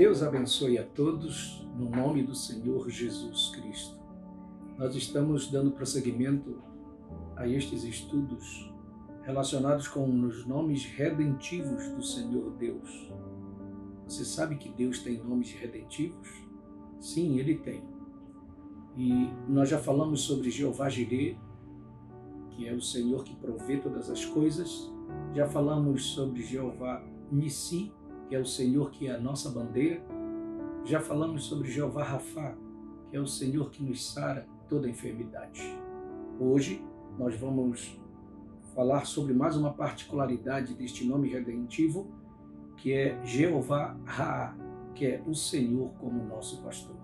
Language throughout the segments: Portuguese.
Deus abençoe a todos, no nome do Senhor Jesus Cristo. Nós estamos dando prosseguimento a estes estudos relacionados com os nomes redentivos do Senhor Deus. Você sabe que Deus tem nomes redentivos? Sim, Ele tem. E nós já falamos sobre Jeová Jireh, que é o Senhor que provê todas as coisas. Já falamos sobre Jeová Nissi, que é o Senhor que é a nossa bandeira. Já falamos sobre Jeová Rafá, que é o Senhor que nos sara toda enfermidade. Hoje nós vamos falar sobre mais uma particularidade deste nome redentivo, que é Jeová Ra, que é o Senhor como nosso pastor.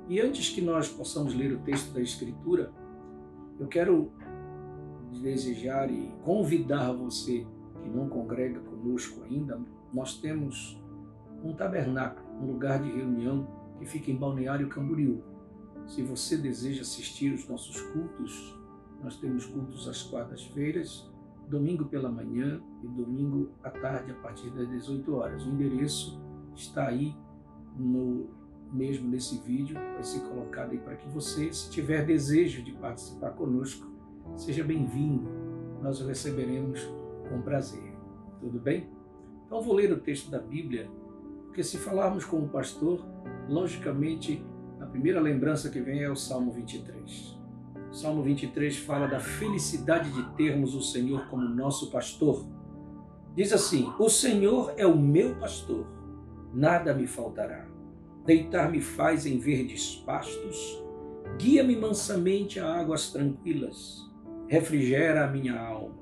E antes que nós possamos ler o texto da Escritura, eu quero desejar e convidar você que não congrega conosco ainda. Nós temos um tabernáculo, um lugar de reunião que fica em Balneário Camboriú. Se você deseja assistir os nossos cultos, nós temos cultos às quartas-feiras, domingo pela manhã e domingo à tarde a partir das 18 horas. O endereço está aí mesmo nesse vídeo, vai ser colocado aí para que você, se tiver desejo de participar conosco, seja bem-vindo. Nós o receberemos com prazer. Tudo bem? Então vou ler o texto da Bíblia, porque se falarmos com o pastor, logicamente a primeira lembrança que vem é o Salmo 23. O Salmo 23 fala da felicidade de termos o Senhor como nosso pastor. Diz assim: o Senhor é o meu pastor, nada me faltará. Deitar-me faz em verdes pastos, guia-me mansamente a águas tranquilas, refrigera a minha alma.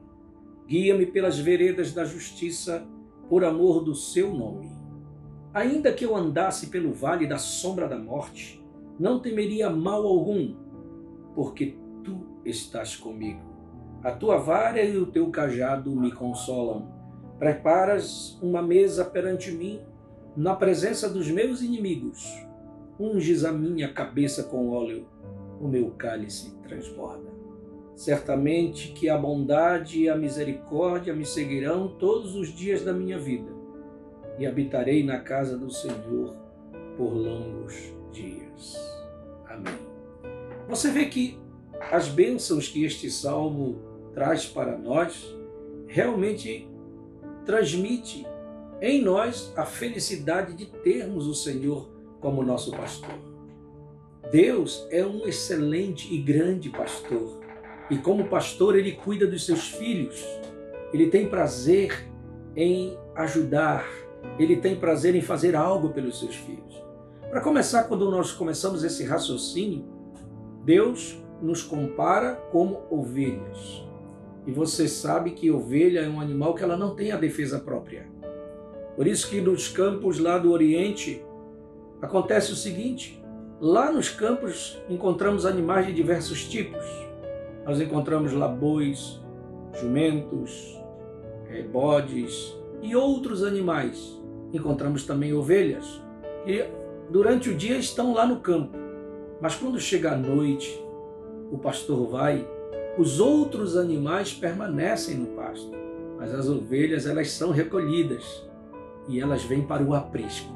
Guia-me pelas veredas da justiça, por amor do seu nome. Ainda que eu andasse pelo vale da sombra da morte, não temeria mal algum, porque tu estás comigo. A tua vara e o teu cajado me consolam. Preparas uma mesa perante mim, na presença dos meus inimigos. Unges a minha cabeça com óleo, o meu cálice transborda. Certamente que a bondade e a misericórdia me seguirão todos os dias da minha vida, e habitarei na casa do Senhor por longos dias. Amém. Você vê que as bênçãos que este salmo traz para nós realmente transmite em nós a felicidade de termos o Senhor como nosso pastor. Deus é um excelente e grande pastor. E como pastor, ele cuida dos seus filhos. Ele tem prazer em ajudar. Ele tem prazer em fazer algo pelos seus filhos. Para começar, quando nós começamos esse raciocínio, Deus nos compara como ovelhas. E você sabe que ovelha é um animal que ela não tem a defesa própria. Por isso que nos campos lá do Oriente acontece o seguinte: lá nos campos encontramos animais de diversos tipos. Nós encontramos lá bois, jumentos, bodes e outros animais. Encontramos também ovelhas, que durante o dia estão lá no campo. Mas quando chega a noite, o pastor vai, os outros animais permanecem no pasto. Mas as ovelhas, elas são recolhidas e elas vêm para o aprisco.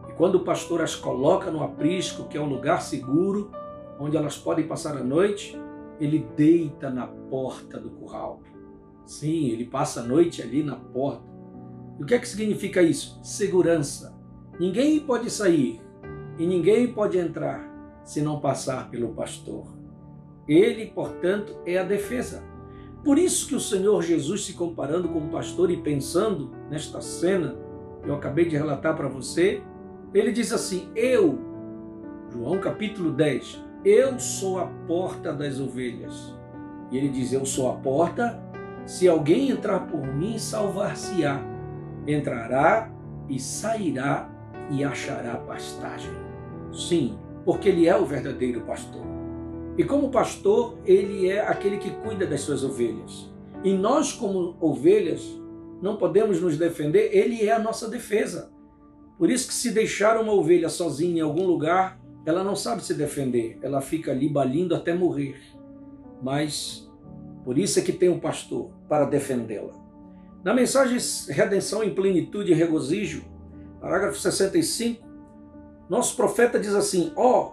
E quando o pastor as coloca no aprisco, que é um lugar seguro, onde elas podem passar a noite, ele deita na porta do curral. Sim, ele passa a noite ali na porta. E o que é que significa isso? Segurança. Ninguém pode sair e ninguém pode entrar se não passar pelo pastor. Ele, portanto, é a defesa. Por isso que o Senhor Jesus, se comparando com o pastor e pensando nesta cena que eu acabei de relatar para você, ele diz assim: João capítulo 10, eu sou a porta das ovelhas. E ele diz: eu sou a porta, se alguém entrar por mim, salvar-se-á. Entrará e sairá e achará pastagem. Sim, porque ele é o verdadeiro pastor. E como pastor, ele é aquele que cuida das suas ovelhas. E nós, como ovelhas, não podemos nos defender, ele é a nossa defesa. Por isso que se deixar uma ovelha sozinha em algum lugar, ela não sabe se defender, ela fica ali balindo até morrer. Mas por isso é que tem um pastor para defendê-la. Na mensagem Redenção em Plenitude e Regozijo, parágrafo 65, nosso profeta diz assim: ó,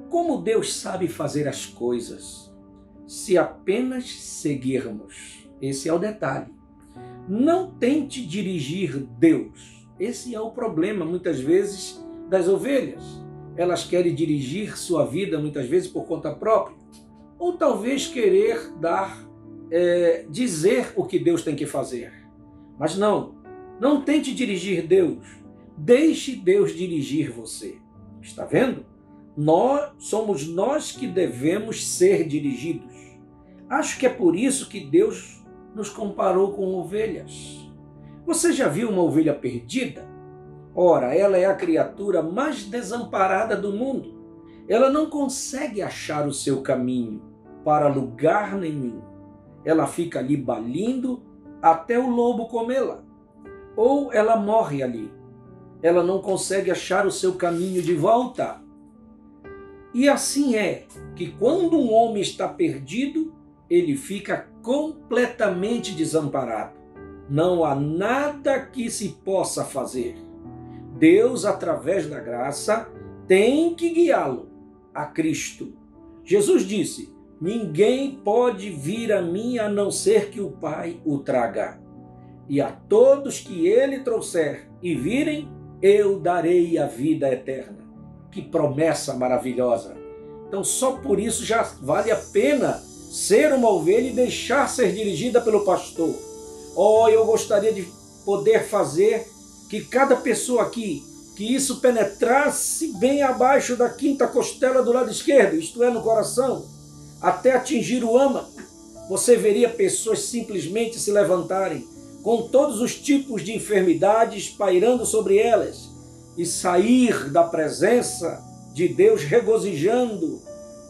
como Deus sabe fazer as coisas, se apenas seguirmos. Esse é o detalhe. Não tente dirigir Deus. Esse é o problema, muitas vezes, das ovelhas. Elas querem dirigir sua vida, muitas vezes, por conta própria. Ou talvez querer dizer o que Deus tem que fazer. Mas não tente dirigir Deus. Deixe Deus dirigir você. Está vendo? Somos nós que devemos ser dirigidos. Acho que é por isso que Deus nos comparou com ovelhas. Você já viu uma ovelha perdida? Ora, ela é a criatura mais desamparada do mundo. Ela não consegue achar o seu caminho para lugar nenhum. Ela fica ali balindo até o lobo comê-la. Ou ela morre ali. Ela não consegue achar o seu caminho de volta. E assim é que quando um homem está perdido, ele fica completamente desamparado. Não há nada que se possa fazer. Deus, através da graça, tem que guiá-lo a Cristo. Jesus disse: ninguém pode vir a mim a não ser que o Pai o traga. E a todos que ele trouxer e virem, eu darei a vida eterna. Que promessa maravilhosa! Então só por isso já vale a pena ser uma ovelha e deixar ser dirigida pelo pastor. Eu gostaria de poder fazer que cada pessoa aqui, que isso penetrasse bem abaixo da quinta costela do lado esquerdo, isto é, no coração, até atingir o âmago. Você veria pessoas simplesmente se levantarem, com todos os tipos de enfermidades pairando sobre elas, e sair da presença de Deus regozijando,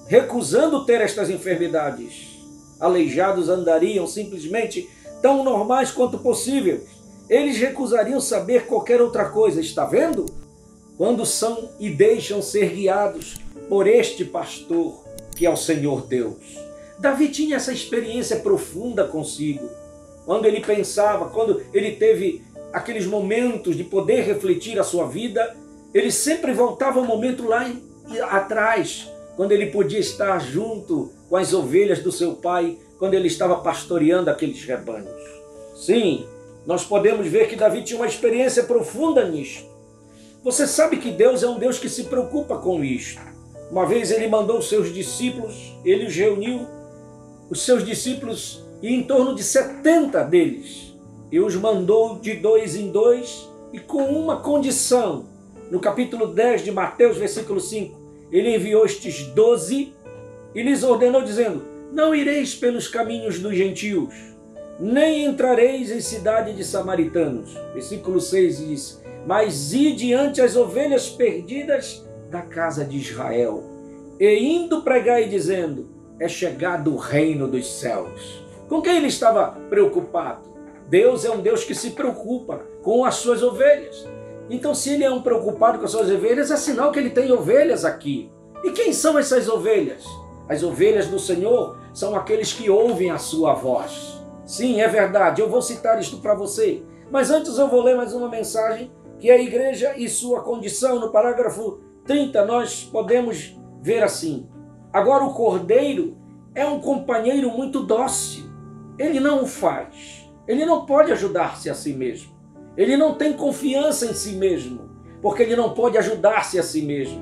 recusando ter estas enfermidades. Aleijados andariam simplesmente tão normais quanto possível. Eles recusariam saber qualquer outra coisa, está vendo? Quando são e deixam ser guiados por este pastor, que é o Senhor Deus. Davi tinha essa experiência profunda consigo. Quando ele pensava, quando ele teve aqueles momentos de poder refletir a sua vida, ele sempre voltava ao momento lá atrás, quando ele podia estar junto com as ovelhas do seu pai, quando ele estava pastoreando aqueles rebanhos. Sim, nós podemos ver que Davi tinha uma experiência profunda nisto. Você sabe que Deus é um Deus que se preocupa com isto. Uma vez ele mandou os seus discípulos, ele os reuniu, os seus discípulos, e em torno de 70 deles, e os mandou de 2 em 2, e com uma condição. No capítulo 10 de Mateus, versículo 5, ele enviou estes 12 e lhes ordenou, dizendo: não ireis pelos caminhos dos gentios, nem entrareis em cidade de samaritanos. Versículo 6 diz: mas ide ante as ovelhas perdidas da casa de Israel, e indo pregai dizendo: é chegado o reino dos céus. Com quem ele estava preocupado? Deus é um Deus que se preocupa com as suas ovelhas. Então, se ele é um preocupado com as suas ovelhas, é sinal que ele tem ovelhas aqui. E quem são essas ovelhas? As ovelhas do Senhor são aqueles que ouvem a sua voz. Sim, é verdade, eu vou citar isto para você. Mas antes eu vou ler mais uma mensagem, que é a igreja e sua condição. No parágrafo 30, nós podemos ver assim: agora o cordeiro é um companheiro muito dócil. Ele não o faz. Ele não pode ajudar-se a si mesmo. Ele não tem confiança em si mesmo, porque ele não pode ajudar-se a si mesmo.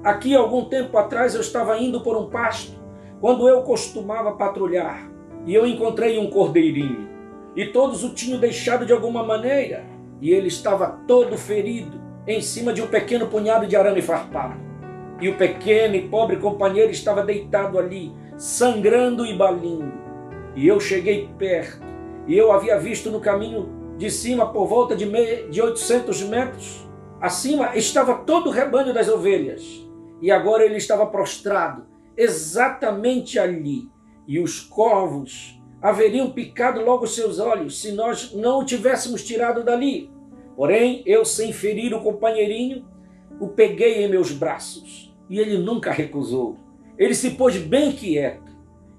Aqui, algum tempo atrás, eu estava indo por um pasto, quando eu costumava patrulhar, e eu encontrei um cordeirinho, e todos o tinham deixado de alguma maneira, e ele estava todo ferido, em cima de um pequeno punhado de arame farpado. E o pequeno e pobre companheiro estava deitado ali, sangrando e balindo. E eu cheguei perto, e eu havia visto no caminho de cima, por volta de 800 metros, acima estava todo o rebanho das ovelhas. E agora ele estava prostrado, exatamente ali. E os corvos haveriam picado logo os seus olhos, se nós não o tivéssemos tirado dali. Porém, eu, sem ferir o companheirinho, o peguei em meus braços. E ele nunca recusou. Ele se pôs bem quieto.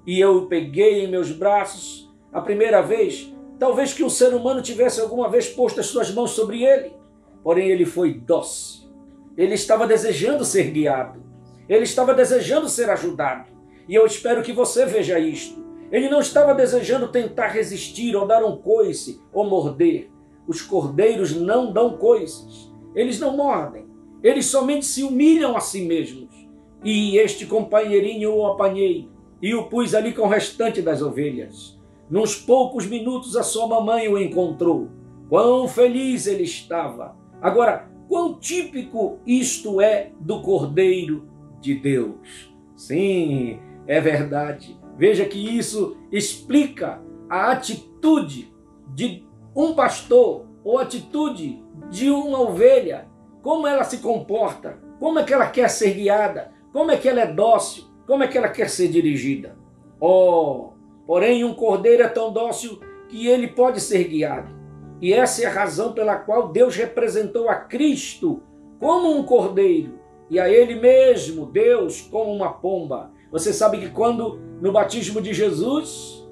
E eu o peguei em meus braços, a primeira vez, talvez que um ser humano tivesse alguma vez posto as suas mãos sobre ele, porém ele foi dócil. Ele estava desejando ser guiado. Ele estava desejando ser ajudado. E eu espero que você veja isto. Ele não estava desejando tentar resistir ou dar um coice ou morder. Os cordeiros não dão coices. Eles não mordem. Eles somente se humilham a si mesmos. E este companheirinho o apanhei e o pus ali com o restante das ovelhas. Nos poucos minutos a sua mamãe o encontrou. Quão feliz ele estava. Agora, quão típico isto é do Cordeiro de Deus. Sim, é verdade. Veja que isso explica a atitude de um pastor ou a atitude de uma ovelha. Como ela se comporta, como é que ela quer ser guiada, como é que ela é dócil, como é que ela quer ser dirigida. Oh, porém um cordeiro é tão dócil que ele pode ser guiado. E essa é a razão pela qual Deus representou a Cristo como um cordeiro e a ele mesmo, Deus, como uma pomba. Você sabe que quando no batismo de Jesus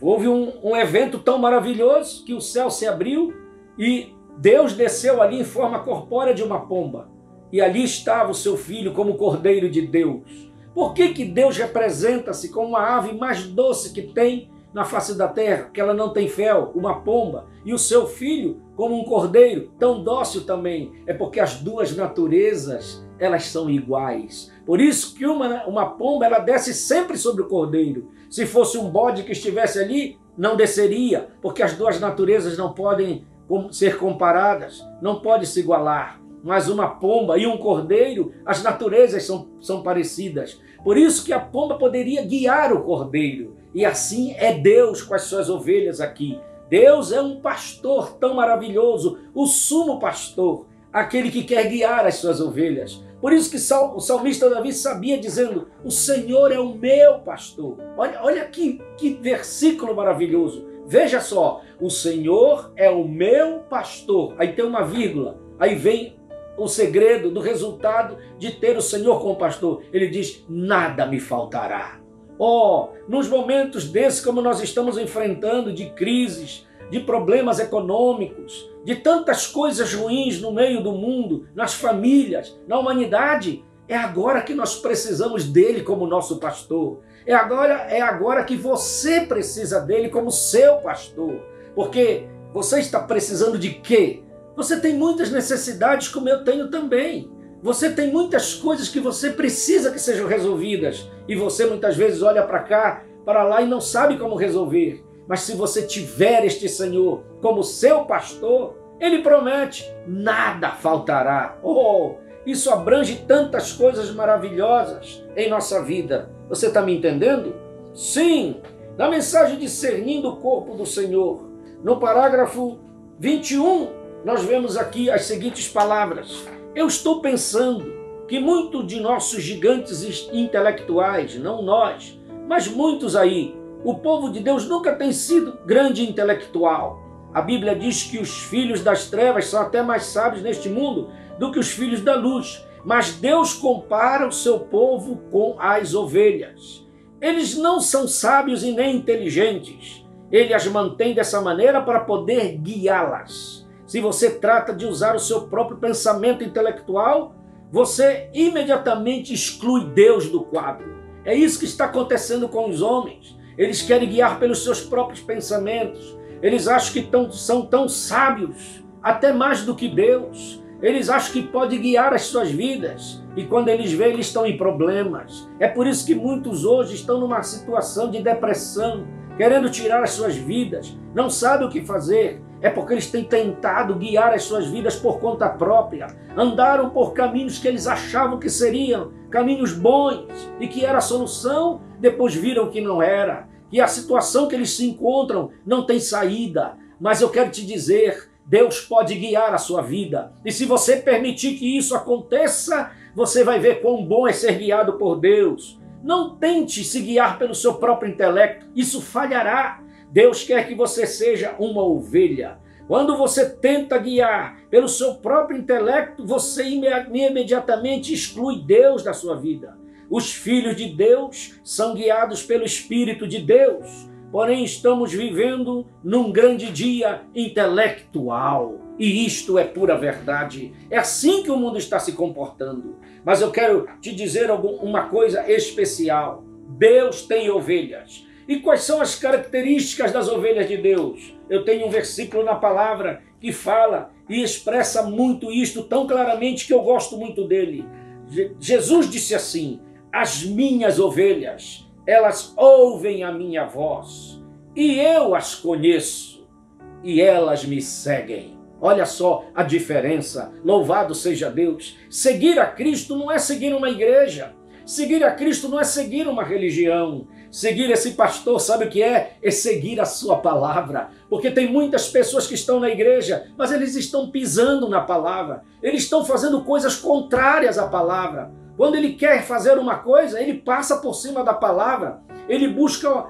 houve um evento tão maravilhoso que o céu se abriu e Deus desceu ali em forma corpórea de uma pomba. E ali estava o seu filho como cordeiro de Deus. Por que Deus representa-se como a ave mais doce que tem na face da terra, que ela não tem fel, uma pomba, e o seu filho como um cordeiro, tão dócil também? É porque as duas naturezas, elas são iguais. Por isso que uma pomba, ela desce sempre sobre o cordeiro. Se fosse um bode que estivesse ali, não desceria, porque as duas naturezas não podem ser comparadas, não podem se igualar. Mas uma pomba e um cordeiro, as naturezas são parecidas. Por isso que a pomba poderia guiar o cordeiro. E assim é Deus com as suas ovelhas aqui. Deus é um pastor tão maravilhoso, o sumo pastor, aquele que quer guiar as suas ovelhas. Por isso que o salmista Davi sabia dizendo, o Senhor é o meu pastor. Olha que versículo maravilhoso. Veja só, o Senhor é o meu pastor. Aí tem uma vírgula, aí vem o segredo do resultado de ter o Senhor como pastor. Ele diz, nada me faltará. Oh, nos momentos desses como nós estamos enfrentando, de crises, de problemas econômicos, de tantas coisas ruins no meio do mundo, nas famílias, na humanidade, é agora que nós precisamos dele como nosso pastor. É agora que você precisa dele como seu pastor. Porque você está precisando de quê? Você tem muitas necessidades como eu tenho também. Você tem muitas coisas que você precisa que sejam resolvidas. E você muitas vezes olha para cá, para lá e não sabe como resolver. Mas se você tiver este Senhor como seu pastor, ele promete, nada faltará. Oh, isso abrange tantas coisas maravilhosas em nossa vida. Você está me entendendo? Sim, na mensagem discernindo o corpo do Senhor, no parágrafo 21, nós vemos aqui as seguintes palavras. Eu estou pensando que muitos de nossos gigantes intelectuais, não nós, mas muitos aí, o povo de Deus nunca tem sido grande intelectual. A Bíblia diz que os filhos das trevas são até mais sábios neste mundo do que os filhos da luz. Mas Deus compara o seu povo com as ovelhas. Eles não são sábios e nem inteligentes. Ele as mantém dessa maneira para poder guiá-las. Se você trata de usar o seu próprio pensamento intelectual, você imediatamente exclui Deus do quadro. É isso que está acontecendo com os homens. Eles querem guiar pelos seus próprios pensamentos. Eles acham que são tão sábios, até mais do que Deus. Eles acham que pode guiar as suas vidas. E quando eles veem, eles estão em problemas. É por isso que muitos hoje estão numa situação de depressão, querendo tirar as suas vidas. Não sabem o que fazer. É porque eles têm tentado guiar as suas vidas por conta própria. Andaram por caminhos que eles achavam que seriam caminhos bons e que era a solução, depois viram que não era. E a situação que eles se encontram não tem saída. Mas eu quero te dizer, Deus pode guiar a sua vida. E se você permitir que isso aconteça, você vai ver quão bom é ser guiado por Deus. Não tente se guiar pelo seu próprio intelecto. Isso falhará. Deus quer que você seja uma ovelha. Quando você tenta guiar pelo seu próprio intelecto, você imediatamente exclui Deus da sua vida. Os filhos de Deus são guiados pelo Espírito de Deus. porém estamos vivendo num grande dia intelectual. E isto é pura verdade. É assim que o mundo está se comportando. Mas eu quero te dizer uma coisa especial. Deus tem ovelhas. E quais são as características das ovelhas de Deus? Eu tenho um versículo na palavra que fala e expressa muito isto tão claramente que eu gosto muito dele. Jesus disse assim: as minhas ovelhas, elas ouvem a minha voz, e eu as conheço, e elas me seguem. Olha só a diferença, louvado seja Deus. Seguir a Cristo não é seguir uma igreja, seguir a Cristo não é seguir uma religião. Seguir esse pastor, sabe o que é? É seguir a sua palavra. Porque tem muitas pessoas que estão na igreja, mas eles estão pisando na palavra. Eles estão fazendo coisas contrárias à palavra. Quando ele quer fazer uma coisa, ele passa por cima da palavra. Ele busca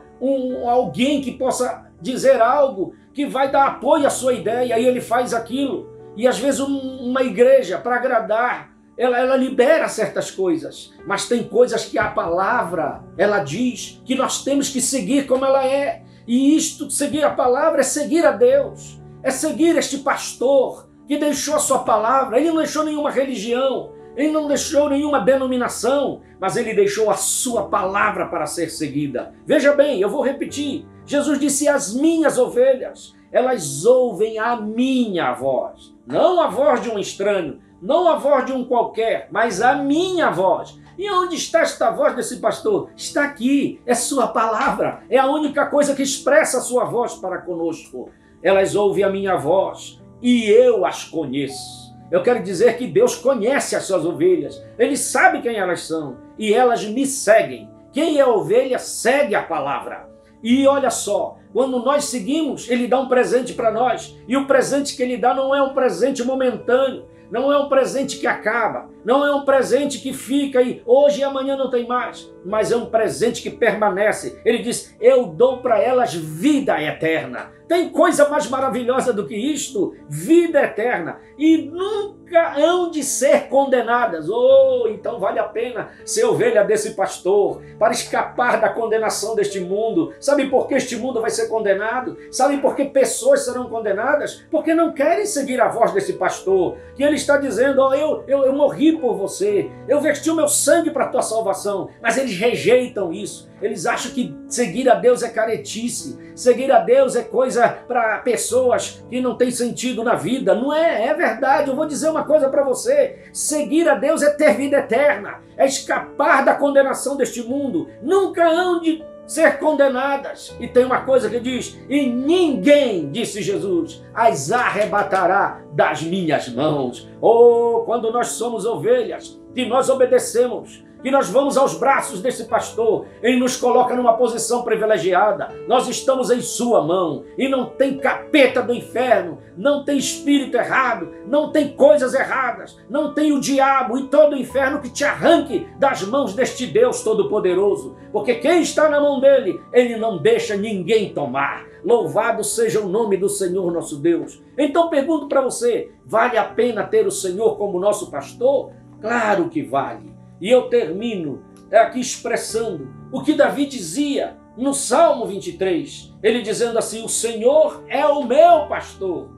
alguém que possa dizer algo que vai dar apoio à sua ideia, e ele faz aquilo. E às vezes uma igreja, para agradar, ela libera certas coisas, mas tem coisas que a palavra, ela diz que nós temos que seguir como ela é. E isto, seguir a palavra, é seguir a Deus, é seguir este pastor que deixou a sua palavra. Ele não deixou nenhuma religião, ele não deixou nenhuma denominação, mas ele deixou a sua palavra para ser seguida. Veja bem, eu vou repetir. Jesus disse: as minhas ovelhas, elas ouvem a minha voz, não a voz de um estranho, não a voz de um qualquer, mas a minha voz. E onde está esta voz desse pastor? Está aqui, é sua palavra, é a única coisa que expressa a sua voz para conosco. Elas ouvem a minha voz e eu as conheço. Eu quero dizer que Deus conhece as suas ovelhas, Ele sabe quem elas são e elas me seguem. Quem é ovelha segue a palavra. E olha só, quando nós seguimos, Ele dá um presente para nós, e o presente que Ele dá não é um presente momentâneo, não é um presente que acaba, não é um presente que fica aí, hoje e amanhã não tem mais, mas é um presente que permanece. Ele diz: eu dou para elas vida eterna. Tem coisa mais maravilhosa do que isto? Vida eterna. E nunca hão de ser condenadas. Oh, então vale a pena ser ovelha desse pastor, para escapar da condenação deste mundo. Sabe por que este mundo vai ser condenado? Sabe por que pessoas serão condenadas? Porque não querem seguir a voz desse pastor, que ele está dizendo: oh, eu morri por você, eu verti o meu sangue para a tua salvação. Mas eles rejeitam isso. Eles acham que seguir a Deus é caretice, seguir a Deus é coisa para pessoas que não têm sentido na vida. Não é, é verdade. Eu vou dizer uma coisa para você: seguir a Deus é ter vida eterna, é escapar da condenação deste mundo. Nunca hão de ser condenadas. E tem uma coisa que diz: e ninguém, disse Jesus, as arrebatará das minhas mãos. Oh, quando nós somos ovelhas, que nós obedecemos, que nós vamos aos braços desse pastor, ele nos coloca numa posição privilegiada. Nós estamos em sua mão e não tem capeta do inferno, não tem espírito errado, não tem coisas erradas, não tem o diabo e todo o inferno que te arranque das mãos deste Deus Todo-Poderoso, porque quem está na mão dele, ele não deixa ninguém tomar. Louvado seja o nome do Senhor nosso Deus. Então pergunto para você: vale a pena ter o Senhor como nosso pastor? Claro que vale. E eu termino aqui expressando o que Davi dizia no Salmo 23. Ele dizendo assim: o Senhor é o meu pastor,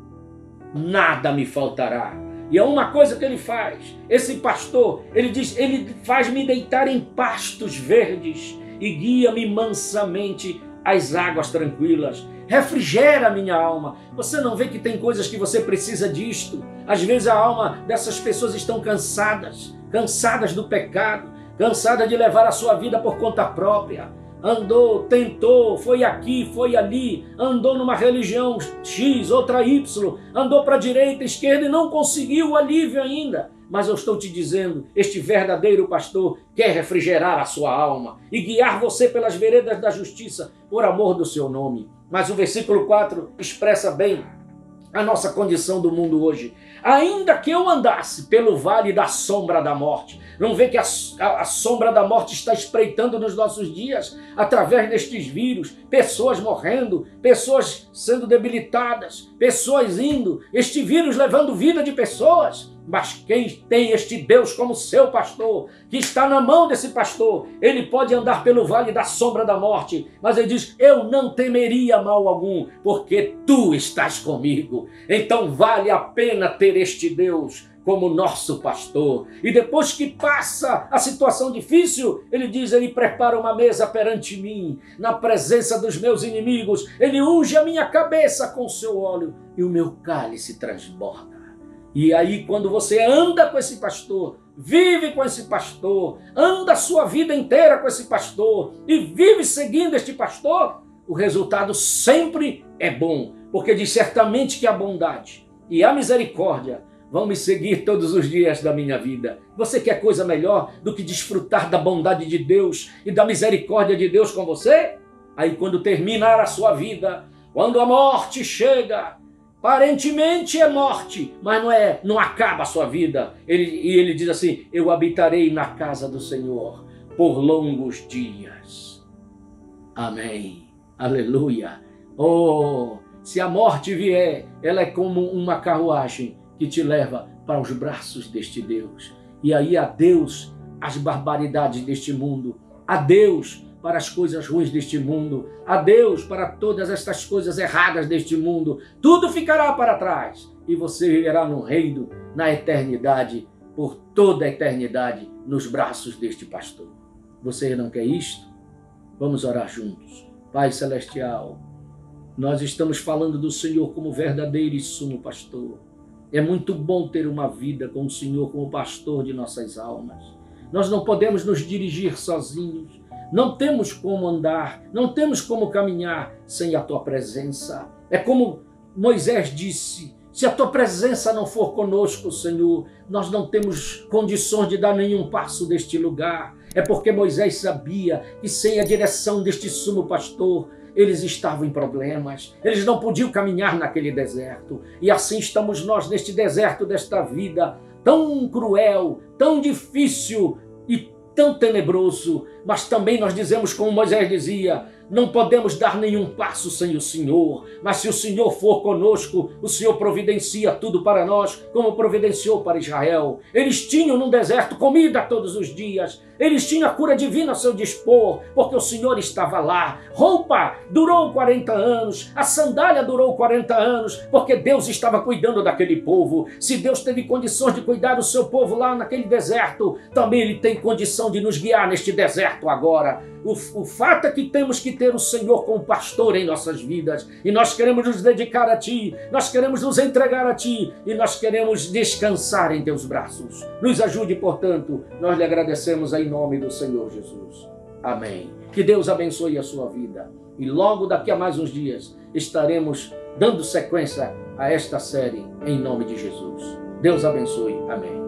nada me faltará. E é uma coisa que ele faz. Esse pastor, ele diz: ele faz-me deitar em pastos verdes e guia-me mansamente às águas tranquilas. Refrigera a minha alma. Você não vê que tem coisas que você precisa disto? Às vezes a alma dessas pessoas estão cansadas do pecado, cansada de levar a sua vida por conta própria. Andou, tentou, foi aqui, foi ali, andou numa religião X, outra Y, andou para a direita, esquerda e não conseguiu o alívio ainda. Mas eu estou te dizendo, este verdadeiro pastor quer refrigerar a sua alma e guiar você pelas veredas da justiça, por amor do seu nome. Mas o versículo 4 expressa bem a nossa condição do mundo hoje. Ainda que eu andasse pelo vale da sombra da morte. Não vê que a sombra da morte está espreitando nos nossos dias, através destes vírus, pessoas morrendo, pessoas sendo debilitadas, pessoas indo, este vírus levando vida de pessoas. Mas quem tem este Deus como seu pastor, que está na mão desse pastor, ele pode andar pelo vale da sombra da morte, mas ele diz: eu não temeria mal algum, porque tu estás comigo. Então vale a pena ter este Deus como nosso pastor. E depois que passa a situação difícil, ele diz: ele prepara uma mesa perante mim, na presença dos meus inimigos, ele unge a minha cabeça com seu óleo e o meu cálice transborda. E aí, quando você anda com esse pastor, vive com esse pastor, anda a sua vida inteira com esse pastor e vive seguindo este pastor, o resultado sempre é bom, porque diz: certamente que a bondade e a misericórdia vão me seguir todos os dias da minha vida. Você quer coisa melhor do que desfrutar da bondade de Deus e da misericórdia de Deus com você? Aí, quando terminar a sua vida, quando a morte chega, aparentemente é morte, mas não acaba a sua vida. Ele diz assim: eu habitarei na casa do Senhor por longos dias. Amém. Aleluia. Oh, se a morte vier, ela é como uma carruagem que te leva para os braços deste Deus. E aí, adeus às barbaridades deste mundo, adeus para as coisas ruins deste mundo, adeus para todas estas coisas erradas deste mundo. Tudo ficará para trás e você viverá no reino, na eternidade, por toda a eternidade, nos braços deste pastor. Você não quer isto? Vamos orar juntos. Pai Celestial, nós estamos falando do Senhor como verdadeiro e sumo pastor. É muito bom ter uma vida com o Senhor como pastor de nossas almas. Nós não podemos nos dirigir sozinhos, não temos como andar, não temos como caminhar sem a Tua presença. É como Moisés disse: se a Tua presença não for conosco, Senhor, nós não temos condições de dar nenhum passo deste lugar. É porque Moisés sabia que sem a direção deste sumo pastor, eles estavam em problemas, eles não podiam caminhar naquele deserto. E assim estamos nós neste deserto desta vida, tão cruel, tão difícil e tão tenebroso. Mas também nós dizemos como Moisés dizia: não podemos dar nenhum passo sem o Senhor, mas se o Senhor for conosco, o Senhor providencia tudo para nós, como providenciou para Israel. Eles tinham no deserto comida todos os dias, eles tinham a cura divina a seu dispor, porque o Senhor estava lá. Roupa durou 40 anos, a sandália durou 40 anos, porque Deus estava cuidando daquele povo. Se Deus teve condições de cuidar do seu povo lá naquele deserto, também Ele tem condição de nos guiar neste deserto agora. O fato é que temos que ter o Senhor como pastor em nossas vidas, e nós queremos nos dedicar a Ti, nós queremos nos entregar a Ti, e nós queremos descansar em Teus braços. Nos ajude, portanto, nós lhe agradecemos em nome do Senhor Jesus. Amém. Que Deus abençoe a sua vida, e logo daqui a mais uns dias estaremos dando sequência a esta série em nome de Jesus. Deus abençoe. Amém.